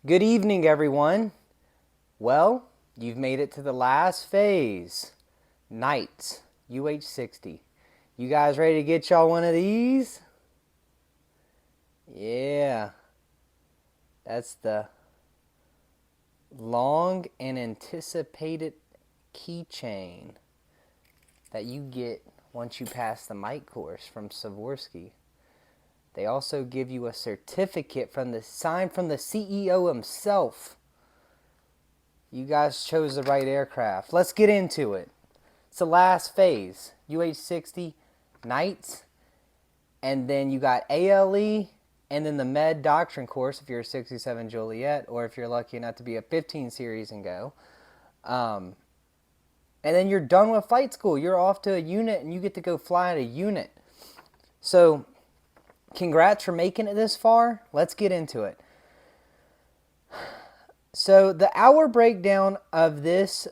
Good evening, everyone. Well, you've made it to the last phase. Nights, UH60. You guys ready to get y'all one of these? Yeah, that's the long and anticipated keychain that you get once you pass the mic course from Savorsky. They also give you a certificate from the signed from the CEO himself. You guys chose the right aircraft. Let's get into it. It's the last phase, UH60 nights, and then you got ALE, and then the Med Doctrine course if you're a 67 Joliet, or if you're lucky enough to be a 15 series and go. And then you're done with flight school. You're off to a unit, and you get to go fly at a unit. So, congrats for making it this far. Let's get into it. So, the hour breakdown of this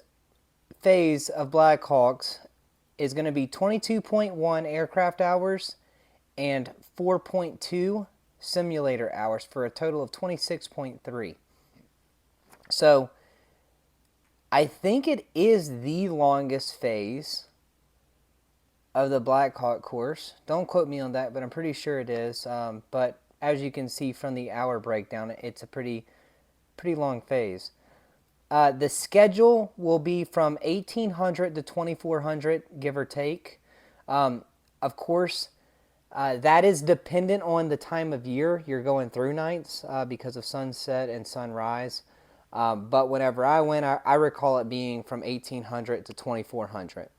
phase of Blackhawks is going to be 22.1 aircraft hours and 4.2 simulator hours for a total of 26.3. So I think it is the longest phase of the Blackhawk course. Don't quote me on that, but I'm pretty sure it is. But as you can see from the hour breakdown, it's a pretty long phase. The schedule will be from 1800 to 2400, give or take. Of course, that is dependent on the time of year you're going through nights because of sunset and sunrise. But whenever I went, I recall it being from 1800 to 2400.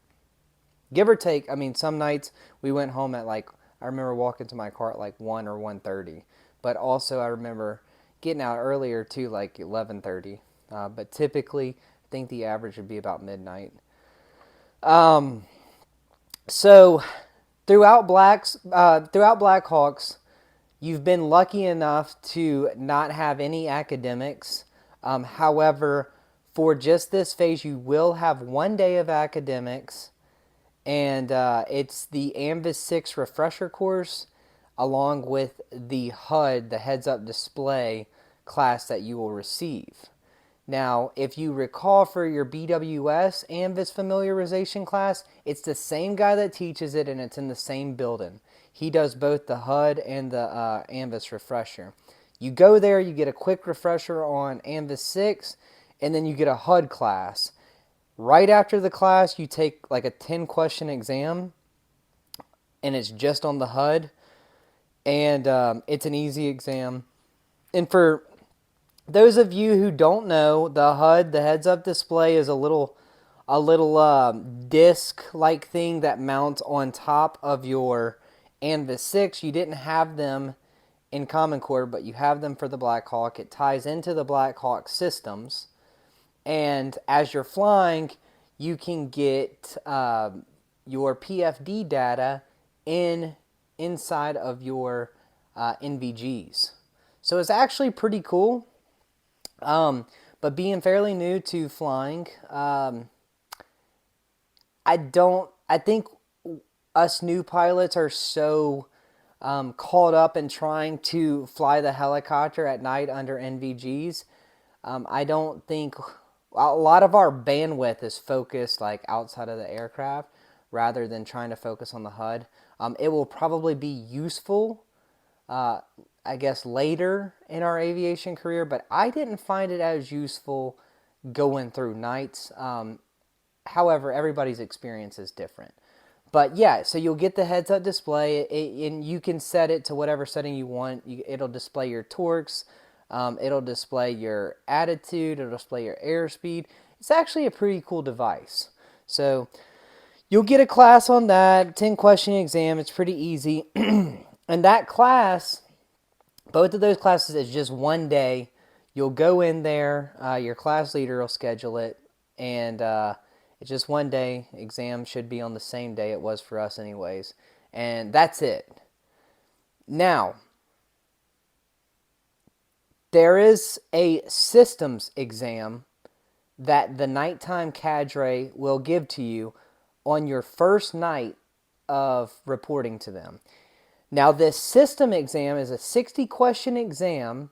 Give or take, I mean, some nights we went home at I remember walking to my car at 1 or 1:30. But also I remember getting out earlier too, 11:30. But typically, I think the average would be about midnight. So throughout Blackhawks, you've been lucky enough to not have any academics. However, for just this phase, you will have 1 day of academics, and it's the AMVIS 6 refresher course, along with the HUD, the heads-up display class that you will receive. Now, if you recall for your BWS AMVIS familiarization class, it's the same guy that teaches it, and it's in the same building. He does both the HUD and the AMVIS refresher. You go there, you get a quick refresher on AMVIS 6, and then you get a HUD class. Right after the class, you take a 10-question exam, and it's just on the HUD, and it's an easy exam. And for those of you who don't know, the HUD, the heads-up display, is a little disc-like thing that mounts on top of your AMVIS 6. You didn't have them in Common Core, but you have them for the Blackhawk. It ties into the Blackhawk systems, and as you're flying, you can get your PFD data inside of your NVGs. So it's actually pretty cool. But being fairly new to flying, I think us new pilots are so caught up in trying to fly the helicopter at night under NVGs. I don't think a lot of our bandwidth is focused outside of the aircraft rather than trying to focus on the HUD. It will probably be useful I guess later in our aviation career, but I didn't find it as useful going through nights. However, everybody's experience is different. But yeah, so you'll get the heads-up display, and you can set it to whatever setting you want. It'll display your torques, it'll display your attitude, it'll display your airspeed. It's actually a pretty cool device. So you'll get a class on that, 10-question exam. It's pretty easy. And that class, both of those classes, is just 1 day. You'll go in there, your class leader will schedule it, and it's just 1 day. Exam should be on the same day it was for us anyways. And that's it. Now, there is a systems exam that the nighttime cadre will give to you on your first night of reporting to them. Now, this system exam is a 60-question exam,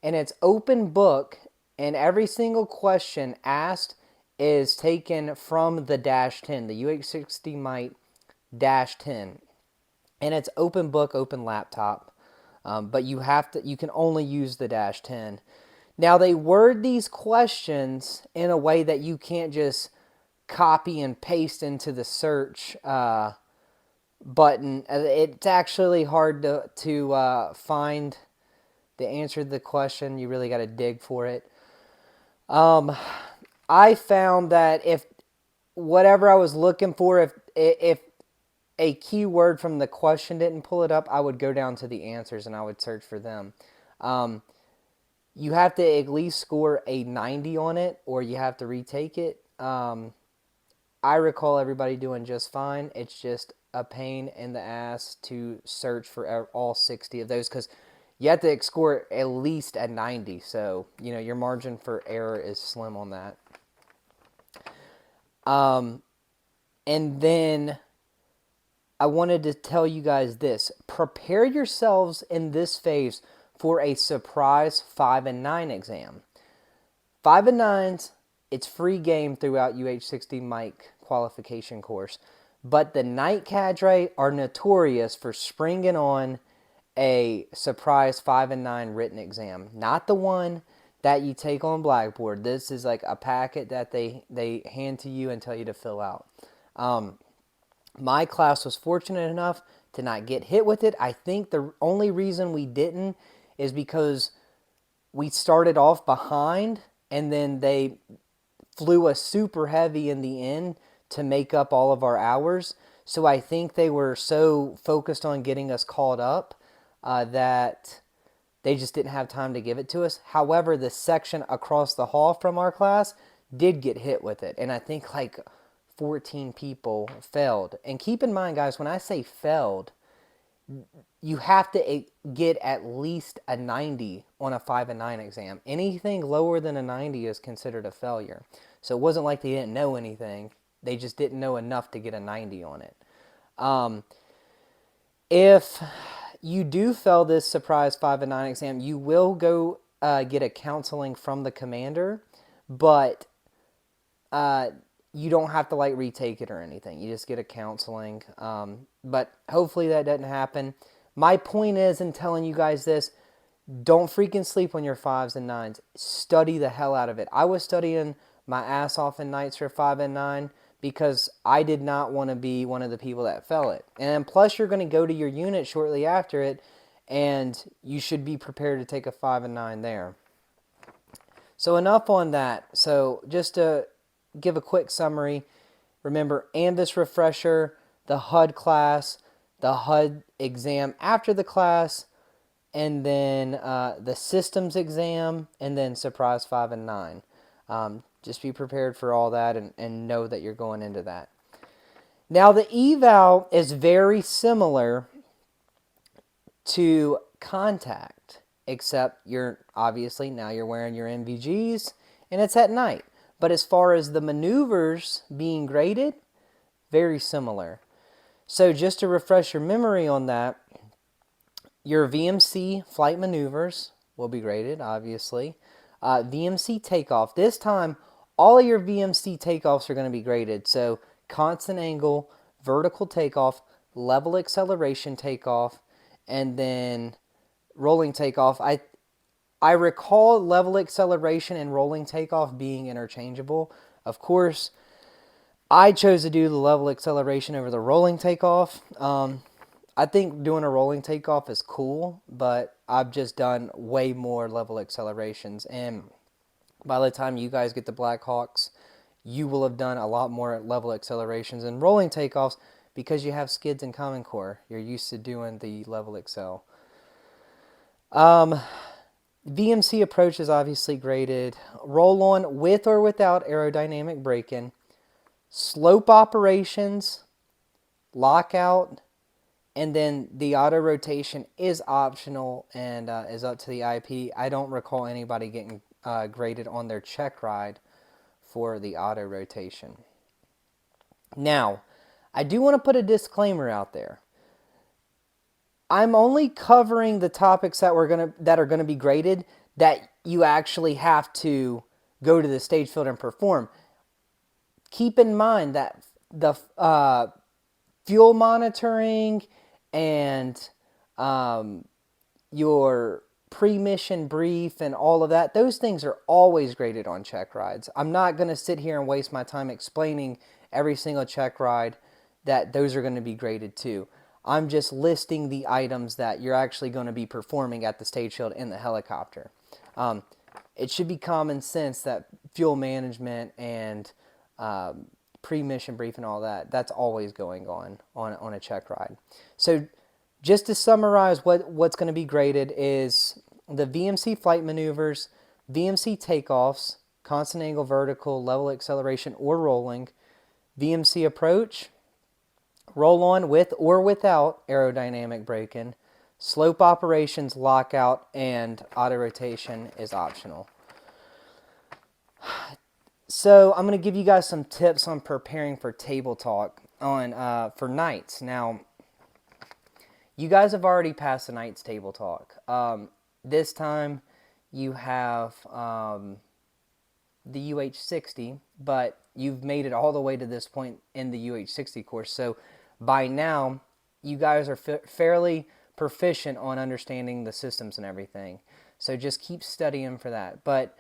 and it's open book, and every single question asked is taken from the Dash 10, the UH60 Mite Dash 10, and it's open book, open laptop, but you can only use the Dash 10. Now they word these questions in a way that you can't just copy and paste into the search button. It's actually hard to find the answer to the question. You really got to dig for it. I found that if whatever I was looking for, if a keyword from the question didn't pull it up, I would go down to the answers and I would search for them. You have to at least score a 90 on it, or you have to retake it. I recall everybody doing just fine. It's just a pain in the ass to search for all 60 of those, because you have to score at least a 90. So, your margin for error is slim on that. And then I wanted to tell you guys this. Prepare yourselves in this phase for a surprise 5 and 9 exam. 5 and 9s, it's free game throughout UH60 Mike qualification course. But the night cadre are notorious for springing on a surprise 5 and 9 written exam. Not the one that you take on Blackboard. This is like a packet that they hand to you and tell you to fill out. My class was fortunate enough to not get hit with it. I think the only reason we didn't is because we started off behind and then they flew us super heavy in the end to make up all of our hours. So I think they were so focused on getting us caught up that they just didn't have time to give it to us. However, the section across the hall from our class did get hit with it. And I think like 14 people failed. And keep in mind, guys, when I say failed, you have to get at least a 90 on a 5 and 9 exam. Anything lower than a 90 is considered a failure. So it wasn't like they didn't know anything. They just didn't know enough to get a 90 on it. If you do fail this surprise 5 and 9 exam, you will go get a counseling from the commander, but you don't have to retake it or anything. You just get a counseling. But hopefully that doesn't happen. My point is in telling you guys this, don't freaking sleep on your 5s and 9s. Study the hell out of it. I was studying my ass off in nights for 5 and 9 because I did not want to be one of the people that fell it. And plus you're going to go to your unit shortly after it, and you should be prepared to take a 5 and 9 there. So enough on that. So just to give a quick summary, remember ANVIS refresher, the HUD class, the HUD exam after the class, and then the systems exam, and then surprise 5 and 9. Just be prepared for all that and know that you're going into that. Now the eval is very similar to contact, except you're obviously now you're wearing your NVGs and it's at night. But as far as the maneuvers being graded, very similar. So just to refresh your memory on that, your VMC flight maneuvers will be graded, obviously. VMC takeoff. This time, all of your VMC takeoffs are going to be graded. So constant angle, vertical takeoff, level acceleration takeoff, and then rolling takeoff. I recall level acceleration and rolling takeoff being interchangeable. Of course, I chose to do the level acceleration over the rolling takeoff. I think doing a rolling takeoff is cool, but I've just done way more level accelerations. And by the time you guys get the Blackhawks, you will have done a lot more level accelerations and rolling takeoffs because you have skids and Common Core. You're used to doing the level accel. VMC approach is obviously graded. Roll on with or without aerodynamic braking. Slope operations, lockout, and then the auto rotation is optional and is up to the IP. I don't recall anybody getting graded on their check ride for the auto rotation. Now, I do want to put a disclaimer out there. I'm only covering the topics that are going to be graded, that you actually have to go to the stage field and perform. Keep in mind that the fuel monitoring and your pre-mission brief and all of that, those things are always graded on check rides. I'm not going to sit here and waste my time explaining every single check ride that those are going to be graded too. I'm just listing the items that you're actually going to be performing at the stage field in the helicopter. It should be common sense that fuel management and pre-mission brief and all that, that's always going on a check ride. So just to summarize what's going to be graded is the VMC flight maneuvers, VMC takeoffs, constant angle vertical, level acceleration or rolling, VMC approach, roll on with or without aerodynamic braking, slope operations, lockout, and auto rotation is optional. So I'm going to give you guys some tips on preparing for table talk for nights. Now, you guys have already passed the night's table talk. This time you have the UH-60, but you've made it all the way to this point in the UH-60 course. So by now, you guys are fairly proficient on understanding the systems and everything. So just keep studying for that. But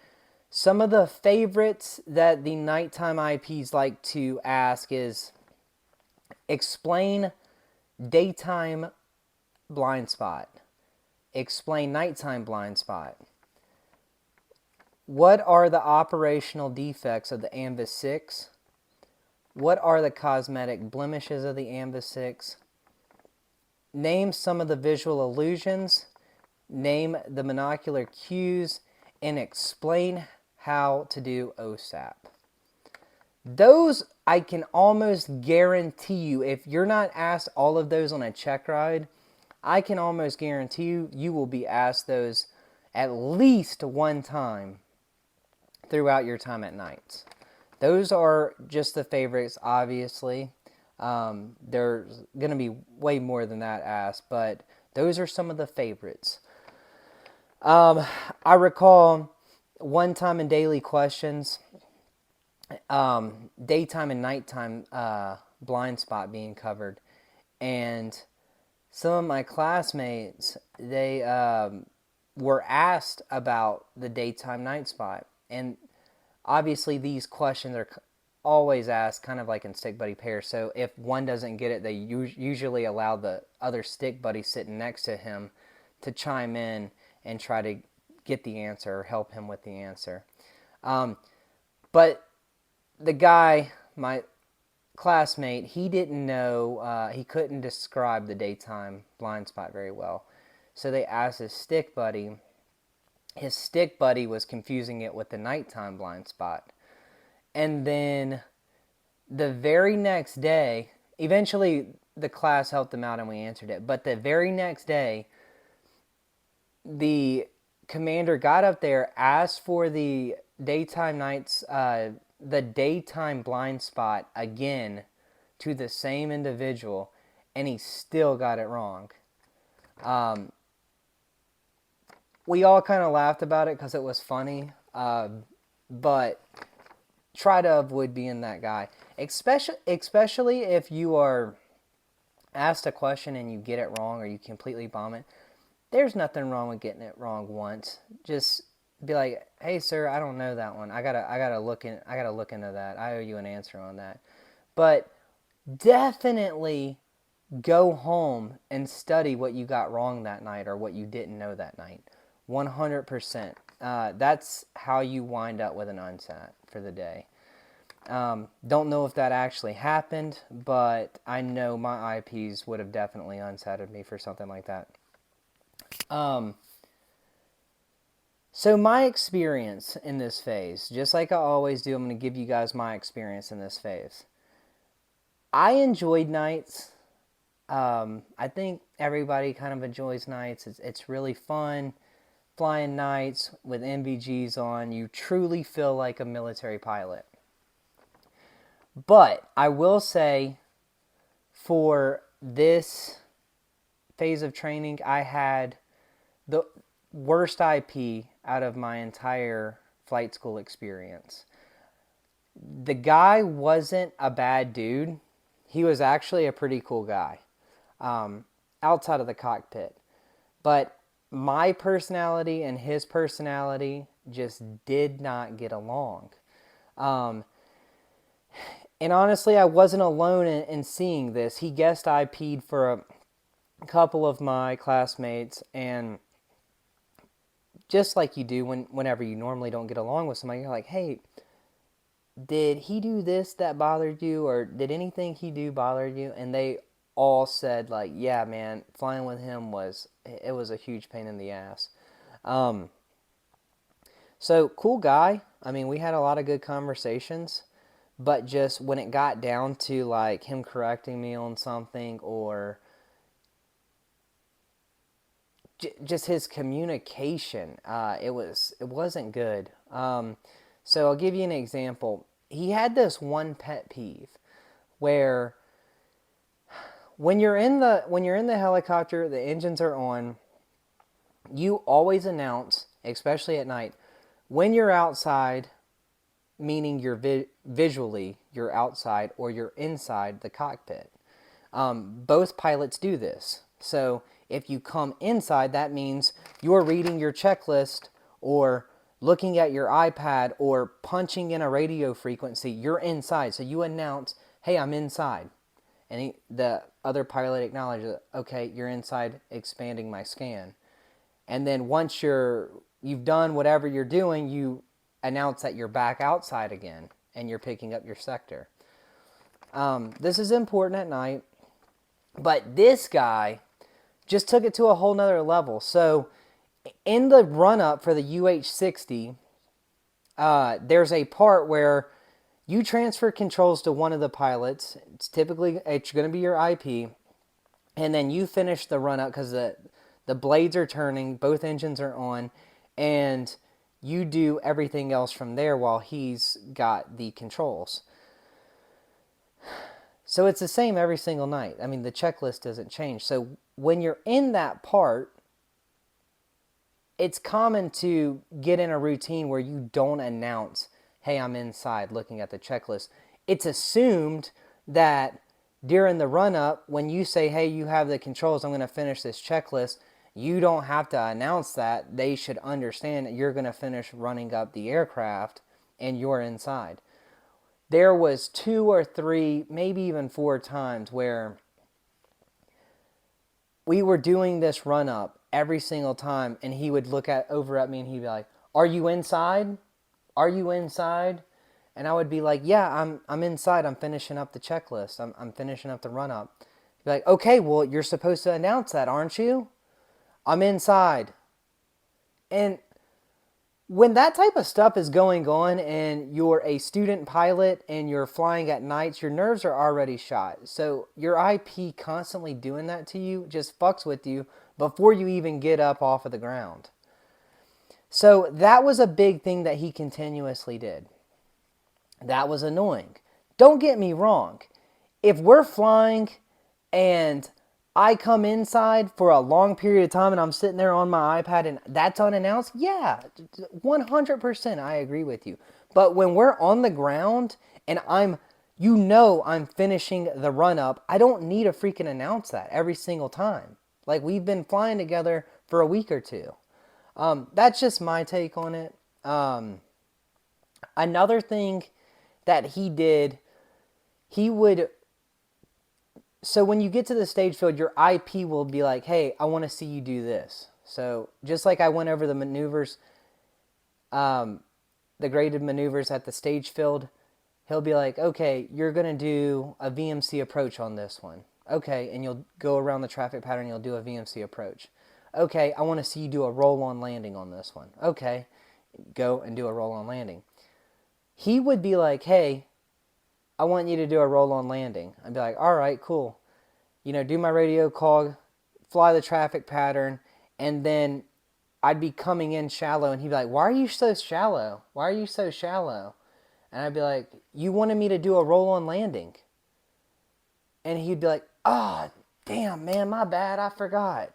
some of the favorites that the nighttime IPs like to ask is explain daytime blind spot. Explain nighttime blind spot. What are the operational defects of the AMVIS 6? What are the cosmetic blemishes of the AMVIS 6? Name some of the visual illusions. Name the monocular cues. And explain how to do OSAP. Those I can almost guarantee you, if you're not asked all of those on a check ride, I can almost guarantee you will be asked those at least one time throughout your time at nights. Those are just the favorites, obviously. There's going to be way more than that asked, but those are some of the favorites. I recall one time in daily questions, daytime and nighttime blind spot being covered, and some of my classmates, they were asked about the daytime night spot, and obviously these questions are always asked kind of like in stick buddy pairs. So if one doesn't get it, they usually allow the other stick buddy sitting next to him to chime in and try to get the answer or help him with the answer. But the guy, my classmate, he didn't know, he couldn't describe the daytime blind spot very well. So they asked his stick buddy. His stick buddy was confusing it with the nighttime blind spot. And then the very next day, eventually the class helped them out and we answered it. But the very next day, the commander got up there, asked for the daytime blind spot again to the same individual, and he still got it wrong. We all kind of laughed about it because it was funny, but try to avoid being that guy, especially if you are asked a question and you get it wrong or you completely bomb it. There's nothing wrong with getting it wrong once. Just be like, "Hey, sir, I don't know that one. I gotta look into that. I owe you an answer on that." But definitely go home and study what you got wrong that night or what you didn't know that night. 100%. That's how you wind up with an unsat for the day. Don't know if that actually happened, but I know my IPs would have definitely unsatted me for something like that. So my experience in this phase, just like I always do, I'm going to give you guys my experience in this phase. I enjoyed nights. I think everybody kind of enjoys nights. It's really fun flying nights with NVGs on. You truly feel like a military pilot. But I will say, for this phase of training, I had worst IP out of my entire flight school experience. The guy wasn't a bad dude. He was actually a pretty cool guy, outside of the cockpit. But my personality and his personality just did not get along. Um, and honestly, I wasn't alone in seeing this. He guest IP'd for a couple of my classmates, and just like you do whenever you normally don't get along with somebody, you're like, hey, did he do this that bothered you, or did anything he do bother you? And they all said, like, yeah, man, flying with him was a huge pain in the ass. Um, so cool guy. I mean, we had a lot of good conversations, but just when it got down to like him correcting me on something, or just his communication, it wasn't good. So I'll give you an example. He had this one pet peeve where when you're in the helicopter, the engines are on, you always announce, especially at night, when you're outside, meaning you're visually you're outside, or you're inside the cockpit. Both pilots do this. So if you come inside, that means you're reading your checklist, or looking at your iPad, or punching in a radio frequency. You're inside. So you announce, hey, I'm inside. And the other pilot acknowledges, okay, you're inside, expanding my scan. And then once you've done whatever you're doing, you announce that you're back outside again, and you're picking up your sector. This is important at night, but this guy just took it to a whole nother level. So in the run-up for the UH-60, there's a part where you transfer controls to one of the pilots. It's going to be your IP, and then you finish the run-up because the blades are turning, both engines are on, and you do everything else from there while he's got the controls. So it's the same every single night. I mean, the checklist doesn't change. So when you're in that part, it's common to get in a routine where you don't announce, hey, I'm inside, looking at the checklist. It's assumed that during the run-up, when you say, hey, you have the controls, I'm going to finish this checklist, you don't have to announce that. They should understand that you're going to finish running up the aircraft and you're inside. There was 2 or 3, maybe even 4 times where we were doing this run-up every single time, and he would look over at me, and he'd be like, are you inside? Are you inside? And I would be like, yeah, I'm inside. I'm finishing up the checklist. I'm finishing up the run-up. He'd be like, okay, well, you're supposed to announce that, aren't you? I'm inside. And when that type of stuff is going on, and you're a student pilot and you're flying at nights, your nerves are already shot. So your IP constantly doing that to you just fucks with you before you even get up off of the ground. So that was a big thing that he continuously did. That was annoying. Don't get me wrong. If we're flying and I come inside for a long period of time and I'm sitting there on my iPad and that's unannounced, yeah, 100% I agree with you. But when we're on the ground and I'm finishing the run-up, I don't need to freaking announce that every single time. Like, we've been flying together for a week or two. That's just my take on it. Another thing that he did, so when you get to the stage field, your IP will be like, hey, I want to see you do this. So just like I went over the maneuvers, the graded maneuvers at the stage field, he'll be like, okay, you're going to do a VMC approach on this one. Okay, and you'll go around the traffic pattern, you'll do a VMC approach. Okay, I want to see you do a roll-on landing on this one. Okay, go and do a roll-on landing. He would be like, hey, I want you to do a roll-on landing. I'd be like, all right, cool. Do my radio call, fly the traffic pattern, and then I'd be coming in shallow, and he'd be like, why are you so shallow? Why are you so shallow? And I'd be like, you wanted me to do a roll-on landing. And he'd be like, oh, damn, man, my bad, I forgot.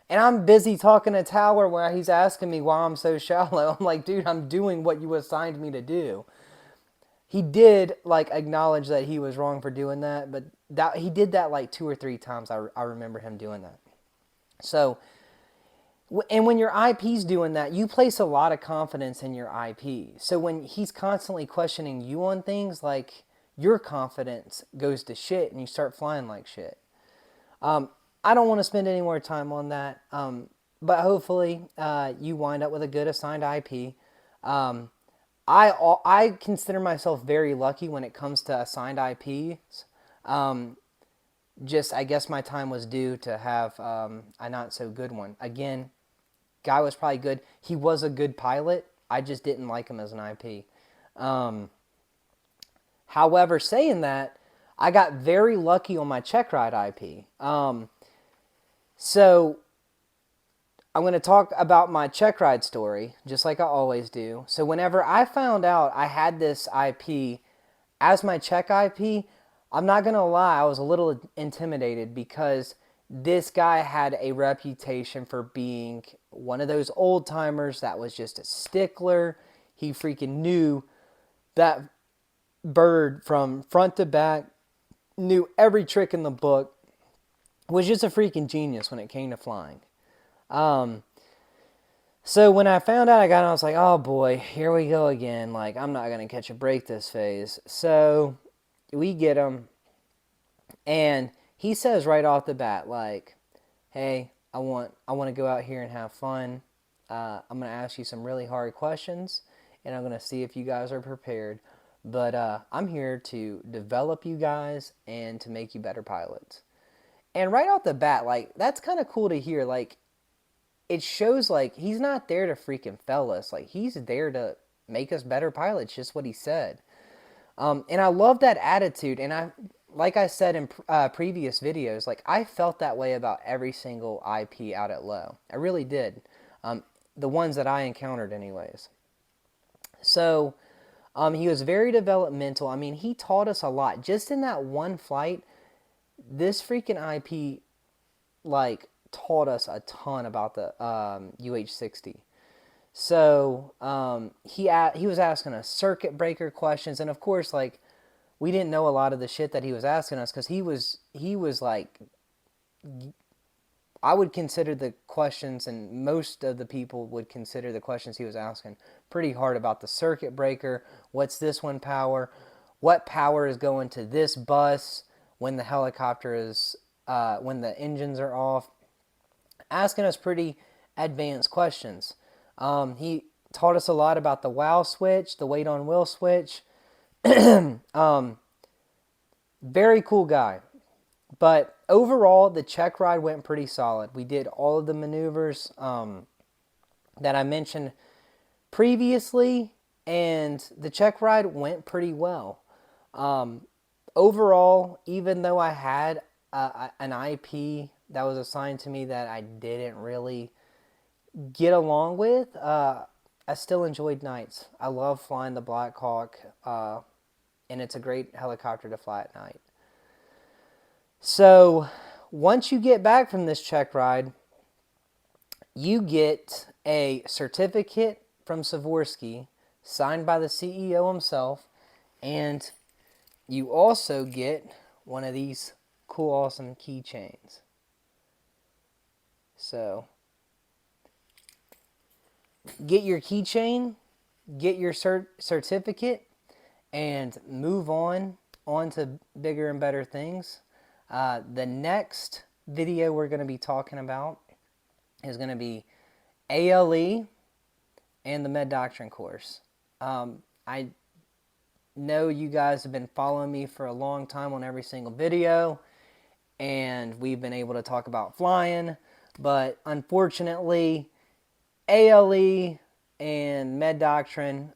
And I'm busy talking to Tower where he's asking me why I'm so shallow. I'm like, dude, I'm doing what you assigned me to do. He did like acknowledge that he was wrong for doing that, but that he did that like 2 or 3 times. I remember him doing that. So, and when your IP's doing that, you place a lot of confidence in your IP. So when he's constantly questioning you on things, like your confidence goes to shit and you start flying like shit. I don't want to spend any more time on that, but hopefully you wind up with a good assigned IP. I consider myself very lucky when it comes to assigned IPs. Just I guess my time was due to have a not so good one. Again, guy was probably good. He was a good pilot. I just didn't like him as an IP. However, saying that, I got very lucky on my check ride IP. So I'm going to talk about my check ride story, just like I always do. So whenever I found out I had this IP as my check IP, I'm not going to lie, I was a little intimidated because this guy had a reputation for being one of those old timers that was just a stickler. He freaking knew that bird from front to back, knew every trick in the book, was just a freaking genius when it came to flying. So when I found out I got it, I was like, oh boy, here we go again. Like, I'm not going to catch a break this phase. So we get him, and he says right off the bat, like, hey, I want to go out here and have fun. I'm going to ask you some really hard questions, and I'm going to see if you guys are prepared. But I'm here to develop you guys and to make you better pilots. And right off the bat, like, that's kind of cool to hear. Like, it shows, like, he's not there to freaking fail us. Like, he's there to make us better pilots, just what he said. And I love that attitude. And like I said in previous videos, like, I felt that way about every single IP out at low. I really did. The ones that I encountered anyways. So, he was very developmental. I mean, he taught us a lot. Just in that one flight, this freaking IP, like, taught us a ton about the UH-60. So he was asking us circuit breaker questions, and of course, like, we didn't know a lot of the shit that he was asking us because he was like, I would consider the questions, and most of the people would consider the questions he was asking pretty hard about the circuit breaker. What's this one power? What power is going to this bus when the helicopter is when the engines are off? Asking us pretty advanced questions. He taught us a lot about the wow switch, the wait on wheel switch. Very cool guy. But overall, the check ride went pretty solid. We did all of the maneuvers that I mentioned previously, and the check ride went pretty well. Overall, even though I had an IP that was assigned to me that I didn't really get along with, I still enjoyed nights. I love flying the Blackhawk, and it's a great helicopter to fly at night. So once you get back from this check ride, you get a certificate from Savorsky signed by the CEO himself, and you also get one of these cool, awesome keychains. So get your keychain, get your certificate, and move on to bigger and better things. The next video we're going to be talking about is going to be ALE and the Med Doctrine course. I know you guys have been following me for a long time on every single video, and we've been able to talk about flying, but unfortunately, ALE and Med Doctrine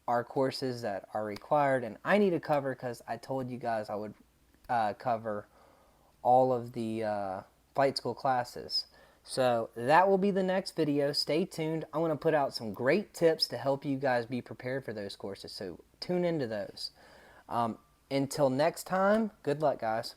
are courses that are required, and I need to cover because I told you guys I would cover all of the flight school classes. So that will be the next video. Stay tuned. I'm going to put out some great tips to help you guys be prepared for those courses. So tune into those. Until next time, good luck, guys.